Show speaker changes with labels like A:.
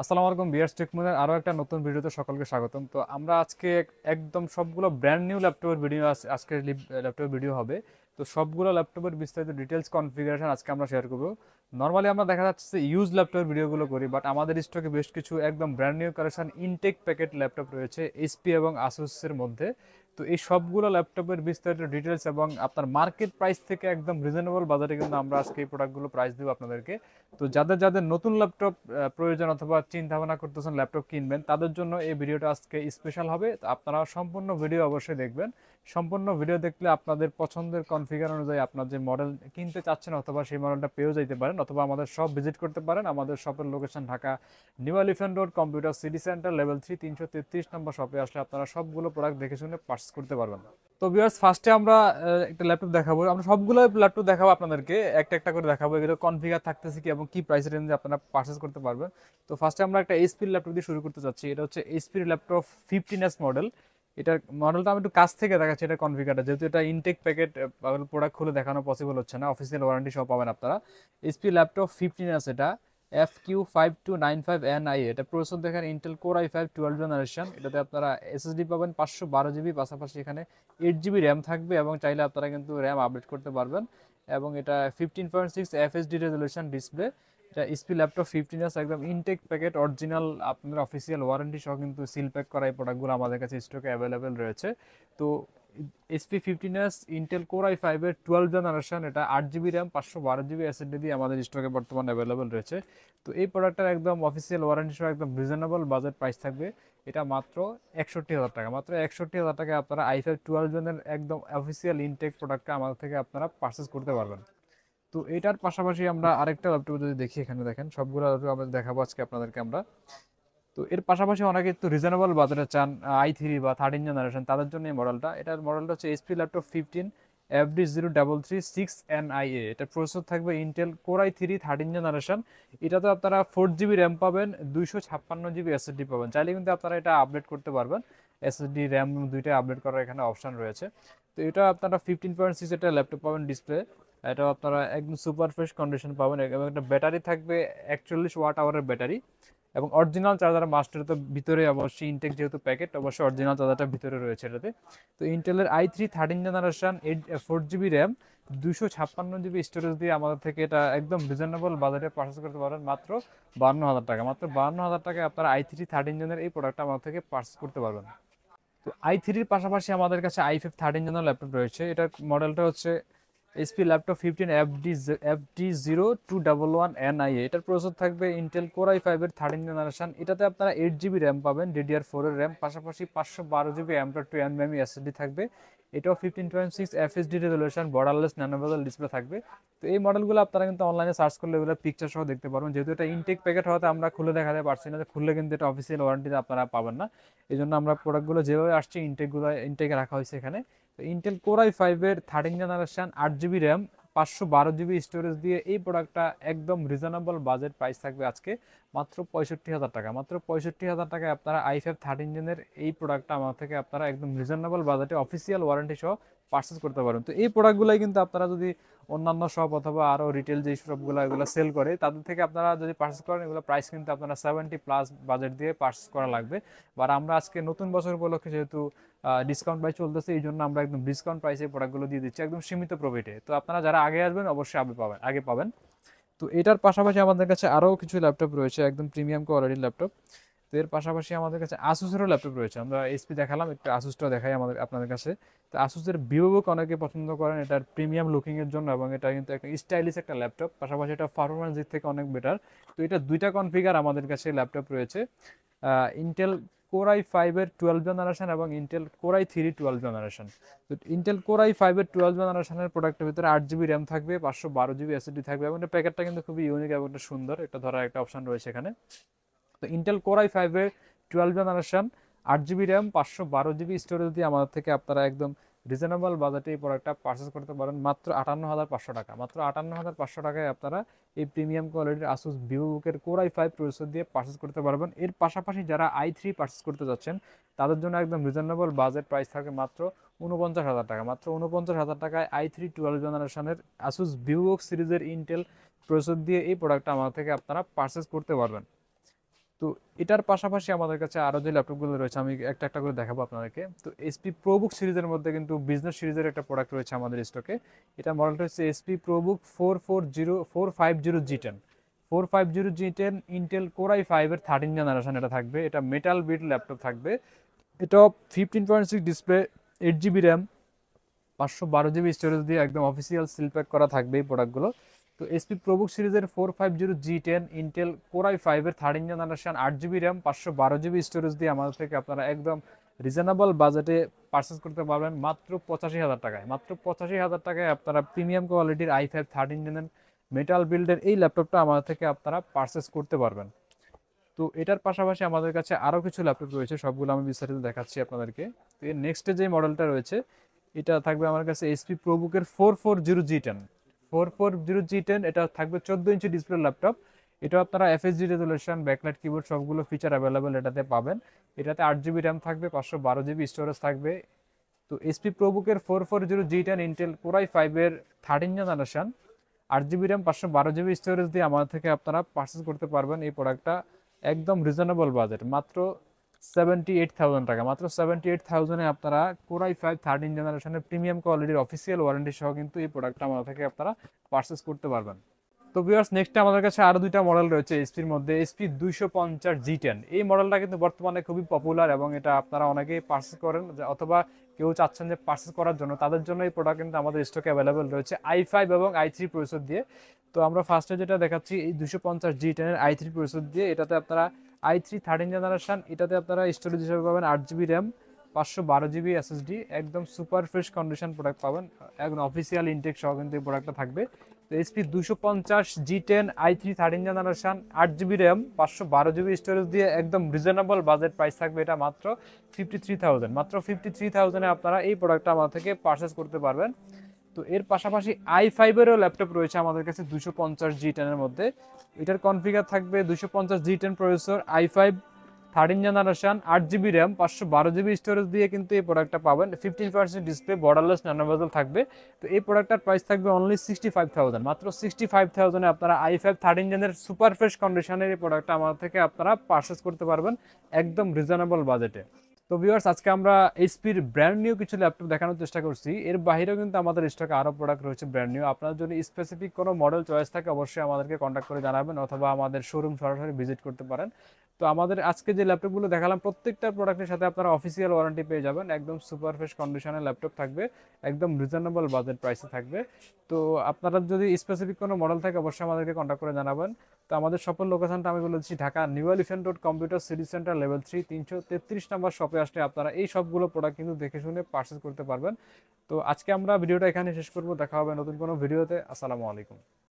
A: আসসালামু আলাইকুম বিয়ার্স টেকমুনের আরো একটা নতুন ভিডিওতে সকলকে স্বাগতম। তো আমরা আজকে একদম সবগুলো ব্র্যান্ড নিউ ল্যাপটপের ভিডিও আজকে ল্যাপটপের ভিডিও হবে। তো সবগুলো ল্যাপটপের বিস্তারিত ডিটেলস কনফিগারেশন আজকে আমরা শেয়ার করব। নর্মালি আমরা দেখা যাচ্ছে যে ইউজ ল্যাপটপের ভিডিওগুলো করি, বাট আমাদের স্টকে বেশ কিছু একদম brand new collection intact packet laptop রয়েছে এইচপি এবং আসুসের মধ্যে। তো এই সবগুলো ল্যাপটপের বিস্তারিত ডিটেলস এবং আপনার মার্কেট প্রাইস থেকে একদম রিজনেবল বাজারে কিন্তু আমরা আজকে এই প্রোডাক্টগুলো প্রাইস দিব আপনাদেরকে। তো যাদের যাদের নতুন ল্যাপটপ প্রয়োজন অথবা চিন্তা ভাবনা করতেছেন ল্যাপটপ কিনবেন, তাদের জন্য এই ভিডিওটা আজকে স্পেশাল হবে। তো আপনারা সম্পূর্ণ ভিডিও অবশ্যই দেখবেন। সম্পূর্ণ ভিডিও দেখলে আপনাদের পছন্দের কনফিগার অনুযায়ী আপনার যে মডেল কিনতে চাচ্ছেন অথবা সেই মডেলটা পেয়েও যাইতে পারেন, অথবা আমাদের শপ ভিজিট করতে পারেন। আমাদের শপের location Dhaka new elephant road computer city centre level 3 333 নম্বর শপে আসলে আপনারা সবগুলো প্রোডাক্ট দেখে শুনে পারচেজ করতে পারবেন। তো ভিউয়ার্স, ফার্স্টে আমরা একটা ল্যাপটপ দেখাবো। আমরা সবগুলো ল্যাপটপ দেখাবো আপনাদেরকে, একটা একটা করে দেখাবো এগুলো কনফিগার থাকতেছে কি এবং কি প্রাইস রেঞ্জে আপনারা পারচেজ করতে পারবেন। তো ফার্স্টে আমরা একটা এইচপির ল্যাপটপ দিয়ে শুরু করতে যাচ্ছি। এটা হচ্ছে এইচপির ল্যাপটপ 15s মডেল। এটার মডেলটা আমি একটু কাছ থেকে দেখাচ্ছি, এটা কনফিগারটা, যেহেতু এটা ইনটেক প্যাকেট প্রোডাক্ট খুলে দেখানো পসিবল হচ্ছে না, অফিসিয়াল ওয়ারেন্টি সহ পাবেন আপনারা। এইচপি ল্যাপটপ 15s, এটা FQ5295NI। এটা প্রসেসর দেখেন ইন্টেল কোর i5 12 জেনারেশন। এটাতে আপনারা এসএসডি পাবেন 512 জিবি, পাশাপাশি এখানে 8 জিবি র্যাম থাকবে এবং চাইলে আপনারা কিন্তু র্যাম আপডেট করতে পারবেন। এবং এটা 15.6 FHD রেজলিউশন ডিসপ্লে। এটা এসপি ল্যাপটপ 15s একদম ইনটেক প্যাকেট অরিজিনাল, আপনাদের অফিসিয়াল ওয়ারেন্টি সহ কিন্তু সিল প্যাক করা এই প্রোডাক্টগুলো আমাদের কাছে স্টকে অ্যাভেলেবেল রয়েছে। তো SP15s ইন্টেল কোর i5 এর 12 জেনারেশন, এটা 8 জিবি র্যাম 512 জিবি এসএসডি দিয়ে আমাদের স্টকে বর্তমানে অ্যাভেলেবেল রয়েছে। তো এই প্রোডাক্টটার একদম অফিসিয়াল ওয়ারেন্টি সহ একদম রিজনেবল বাজেট প্রাইস থাকবে। এটা মাত্র 61,000 টাকা। মাত্র 61,000 টাকায় আপনারা i5 12 জেনের একদম অফিসিয়াল ইনটেক প্রোডাক্টটা আমাদের থেকে আপনারা পারচেস করতে পারবেন। তো এটার পাশাপাশি আমরা আরেকটা ল্যাপটপ যদি দেখি, এখানে দেখেন সবগুলো ল্যাপটপ আমরা দেখাবো আজকে আপনাদেরকে আমরা। তো এর পাশাপাশি অনেকে একটু রিজনেবল বাজারে চান, i3 বা 13 জেনারেশন, তাদের জন্য এই মডেলটা। এটার মডেলটা হচ্ছে এইচপি ল্যাপটপ 15FD0336NIA। এটা প্রসেসর থাকবে ইন্টেল কোর i3 13 জেনারেশন। এটাতে আপনারা 4 জিবি র্যাম পাবেন, 256 জিবি এসএসডি পাবেন। চাইলে কিন্তু আপনারা এটা আপডেট করতে পারবেন, এসএসডি র্যাম দুইটাই আপডেট করার এখানে অপশন রয়েছে। তো এটা আপনারা 15.6 এটা ল্যাপটপ পাবেন ডিসপ্লে। এটা আপনারা একদম সুপার ফ্রেশ কন্ডিশন পাবেন এবং একটা ব্যাটারি থাকবে 41 ওয়াট আওয়ারের ব্যাটারি। এবং অরিজিনাল চার্জার মাস্টার তো ভিতরে অবশ্যই ইনটেক, যেহেতু প্যাকেট অবশ্যই অরিজিনাল চার্জারটা ভিতরে রয়েছে এটাতে। তো ইন্টেলের i3 13 generation 4 GB RAM 256 GB storage দিয়ে আমাদের থেকে এটা একদম রিজনেবল বাজেটে পারচেস করতে পারেন মাত্র 52,000 টাকা। মাত্র 52,000 টাকায় আপনারা i3 13 জেনের এই প্রোডাক্টটা আমাদের থেকে পারচেস করতে পারবেন। তো i3-র পাশাপাশি আমাদের কাছে i5 13 জেনারেল ল্যাপটপ রয়েছে। এটার মডেলটা হচ্ছে এইচপি ল্যাপটপ 15FD0211NIA। এটার প্রসেসর থাকবে ইন্টেল কোর i5 এর 13 জেনারেশন। এটাতে আপনারা 8 জিবি র্যাম পাবেন, DDR4 এর র্যাম, পাশাপাশি 512 জিবি M.2 NVMe SSD থাকবে। এটাও 15.6 FHD resolution borderless nano bezel display থাকবে। তো এই মডেলগুলো আপনারা কিন্তু অনলাইনে সার্চ করলে এগুলো পিকচার সহ দেখতে পারবেন। যেহেতু এটা ইনটেক প্যাকেট হওয়াতে আমরা খুলে দেখাতে পারছি না, যে খুললে কিন্তু এটা অফিসিয়াল ওয়ারেন্টিতে আপনারা পাবেন না। এই জন্য আমরা প্রোডাক্টগুলো যেভাবে আসছে ইনটেকে রাখা হয়েছে এখানে। তো ইন্টেল কোর i5 এর 13 generation 8 GB RAM 512 GB storage দিয়ে এই প্রোডাক্টটা একদম রিজনেবল বাজেট প্রাইস থাকবে আজকে মাত্র 65,000 টাকা। মাত্র 65,000 টাকায় আপনারা i5 13 জেনের এই প্রোডাক্টটা আমার থেকে আপনারা একদম রিজনেবল বাজেটে অফিসিয়াল ওয়ারেন্টি সহ পারচেস করতে পারেন। তো এই প্রোডাক্টগুলোই কিন্তু আপনারা যদি অন্যান্য শপ অথবা আরও রিটেল যে শপগুলো এগুলো সেল করে, তাদের থেকে আপনারা যদি পারচেস করেন, এগুলো প্রাইস কিন্তু আপনারা 70+ বাজেট দিয়ে পারচেস করা লাগবে। আর আমরা আজকে নতুন বছর উপলক্ষে যেহেতু ডিসকাউন্ট প্রাইস চলতেছে, এই জন্য আমরা একদম ডিসকাউন্ট প্রাইসে প্রোডাক্টগুলো দিয়ে দিচ্ছি একদম সীমিত প্রফিটে। তো আপনারা যারা আগে আসবেন অবশ্যই আগে পাবেন। তো এটার পাশাপাশি আমাদের কাছে আরও কিছু ল্যাপটপ রয়েছে, একদম প্রিমিয়াম কোয়ালিটির ল্যাপটপ। তো এর পাশাপাশি আমাদের কাছে আসুসেরও ল্যাপটপ রয়েছে। আমরা এসপি দেখালাম, একটু আসুসটাও দেখাই আপনাদের কাছে। তো আসুসের ভিভোবুক অনেকে পছন্দ করেন এটার প্রিমিয়াম লুকিং এর জন্য, এবং এটা কিন্তু একটা স্টাইলিশ একটা ল্যাপটপ, পাশাপাশি এটা পারফরমেন্স দিক থেকে অনেক বেটার। তো এটা দুইটা কনফিগার আমাদের কাছে ল্যাপটপ রয়েছে, ইন্টেল কোর i5 এর 12 জেনারেশন এবং ইন্টেল কোর i3 12 জেনারেশন। তো ইন্টেল কোর i5 এর 12 জেনারেশনের প্রোডাক্টের ভিতরে 8 জিবি র্যাম থাকবে, 512 জিবি এসএসডি থাকবে এবং এটা প্যাকেটটা কিন্তু খুবই ইউনিক এবং একটা সুন্দর, এটা ধরার একটা অপশন রয়েছে এখানে। তো ইন্টেল কোর i5 এর 12 generation 8 GB RAM 512 GB storage দিয়ে আমাদের থেকে আপনারা একদম রিজনেবল বাজেটে এই প্রোডাক্টটা পারচেস করতে পারেন মাত্র 58,500 টাকা। মাত্র 58,500 টাকায় আপনারা এই প্রিমিয়াম কোয়ালিটির আসুস ভিভোবুকের কোর i5 প্রসেসর দিয়ে পারচেস করতে পারবেন। এর পাশাপাশি যারা i3 পারচেস করতে যাচ্ছেন, তাদের জন্য একদম রিজনেবল বাজেট প্রাইস থাকে মাত্র 49,000 টাকা। মাত্র 49,000 টাকায় i3 12 জেনারেশনের আসুস ভিভোবুক সিরিজের ইন্টেল প্রসেসর দিয়ে এই প্রোডাক্টটা আমার থেকে আপনারা পারচেস করতে পারবেন। তো এটার পাশাপাশি আমাদের কাছে আরও যে ল্যাপটপগুলো রয়েছে আমি একটা একটা করে দেখাবো আপনাদেরকে। তো এসপি প্রোবুক সিরিজের মধ্যে কিন্তু বিজনেস সিরিজের একটা প্রোডাক্ট রয়েছে আমাদের স্টকে। এটা মডেলটা হচ্ছে SP ProBook 450 G10 Intel core i5 এর 13 জেনারেশন এটা থাকবে। এটা মেটাল বিল্ড ল্যাপটপ থাকবে। এটা 15.6 display, 8 GB RAM, 512 GB storage দিয়ে একদম অফিসিয়াল সিল প্যাক করা থাকবে এই প্রোডাক্টগুলো। তো এসপি প্রোবুক সিরিজের 450 G10 ইন্টেল কোর i5 এর 13 generation, 8 GB RAM, 512 GB storage দিয়ে আমাদের থেকে আপনারা একদম রিজনেবল বাজেটে পারচেস করতে পারবেন মাত্র 85,000 টাকায়। মাত্র 85,000 টাকায় আপনারা প্রিমিয়াম কোয়ালিটির i5 13 জেনের মেটাল বিল্ডের এই ল্যাপটপটা আমাদের থেকে আপনারা পারচেস করতে পারবেন। তো এটার পাশাপাশি আমাদের কাছে আরও কিছু ল্যাপটপ রয়েছে, সবগুলো আমি বিস্তারিত দেখাচ্ছি আপনাদেরকে। তো এর নেক্সটে যে মডেলটা রয়েছে এটা থাকবে আমার কাছে এসপি প্রোবুকের 440 G10। এটা থাকবে 14 ইঞ্চি ডিসপ্লে ল্যাপটপ। এটা আপনারা এফএসডি রেজুলেশন, ব্যাকলাইট কিবোর্ড সবগুলো ফিচার অ্যাভেলেবেল এটাতে পাবেন। এটাতে 8 জিবি র্যাম থাকবে, 512 জিবি স্টোরেজ থাকবে। তো SP প্রোবুকের 440 G10 Intel core i5 এর 13 generation, 8 GB RAM, 512 GB storage দিয়ে আমাদের থেকে আপনারা পারচেস করতে পারবেন এই প্রোডাক্টটা একদম রিজনেবল বাজেট, মাত্র 78,000 টাকা। মাত্র 78,000-এ আপনারা কোর i5 13 জেনারেশনের প্রিমিয়াম কোয়ালিটির অফিসিয়াল ওয়ারেন্টি সহ কিন্তু এই প্রোডাক্টটা আমাদের থেকে আপনারা পারচেস করতে পারবেন। তো ভিউয়ার্স, নেক্সট আমাদের কাছে আরো দুইটা মডেল রয়েছে এসপির মধ্যে। এসপি 250 G10, এই মডেলটা কিন্তু বর্তমানে খুবই পপুলার এবং এটা আপনারা অনেকেই পারচেস করেন, অথবা কেউ চাচ্ছেন যে পারচেস করার জন্য, তাদের জন্য এই প্রোডাক্ট কিন্তু আমাদের স্টকে অ্যাভেলেবেল রয়েছে i5 এবং i3 প্রসেসর দিয়ে। তো আমরা ফার্স্টে যেটা দেখাচ্ছি এই 250 G10 এর i3 প্রসেসর দিয়ে। এটাতে আপনারা i3 13 জেনারেশন, এটাতে আপনারা স্টোরেজ হিসেবে পাবেন 8 জিবি র্যাম, 512 জিবি এসএসডি, একদম সুপার ফ্রেশ কন্ডিশন প্রোডাক্ট পাবেন, একদম অফিসিয়াল ইনটেক সহ কিন্তু এই প্রোডাক্টটা থাকবে। তো SP 250 G10 i3 13 generation, 8 GB RAM, 512 GB storage দিয়ে একদম রিজনেবল বাজেট প্রাইস থাকবে। এটা মাত্র 53,000। মাত্র 53,000-এ আপনারা এই প্রোডাক্টটা আমাদের থেকে পারচেস করতে পারবেন। তো এর পাশাপাশি i5-এরও ল্যাপটপ রয়েছে আমাদের কাছে 250 G10 এর মধ্যে। এটার কনফিগার থাকবে 250 G10 processor, i5 13 generation, 8 GB RAM, 512 GB storage দিয়ে কিন্তু এই প্রোডাক্টটা পাবেন। 15% ডিসপ্লে, বর্ডারলেস ন্যানো বেজেল থাকবে। তো এই প্রোডাক্টটার প্রাইস থাকবে অনলি 65,000। মাত্র 65,000-এ আপনারা i5 13 জেনের সুপার ফ্রেশ কন্ডিশনের এই প্রোডাক্টটা আমাদের থেকে আপনারা পারচেস করতে পারবেন একদম রিজনেবল বাজেটে। তো ভিউয়ার্স, আজকে আমরা এইচপির ব্র্যান্ড নিউ কিছু ল্যাপটপ দেখানোর চেষ্টা করছি। এর বাইরেও কিন্তু আমাদের স্টকে আরও প্রোডাক্ট রয়েছে ব্র্যান্ড নিউ। আপনার যদি স্পেসিফিক কোনো মডেল চয়েস থাকে অবশ্যই আমাদেরকে কন্ট্যাক্ট করে জানাবেন, অথবা আমাদের শোরুম সরাসরি ভিজিট করতে পারেন। তো আমাদের আজকে যে ল্যাপটপগুলো দেখালাম প্রত্যেকটা প্রোডাক্টের সাথে আপনারা অফিসিয়াল ওয়ারেন্টি পেয়ে যাবেন। একদম সুপার ফ্রেশ কন্ডিশনের ল্যাপটপ থাকবে, একদম রিজনেবল বাজেট প্রাইসে থাকবে। তো আপনারা যদি স্পেসিফিক কোনো মডেল থাকে অবশ্যই আমাদেরকে কন্ট্যাক্ট করে জানাবেন। তো আমাদের সকল লোকেশনটা আমি বলে দিচ্ছি, Dhaka new elephant road, computer city centre, level 3, 333 number শপে আসলে আপনারা এই সবগুলো প্রোডাক্ট কিন্তু দেখে শুনে পারচেস করতে পারবেন। তো আজকে আমরা ভিডিওটা এখানে শেষ করব। দেখা হবে নতুন কোনো ভিডিওতে। আসসালামু আলাইকুম।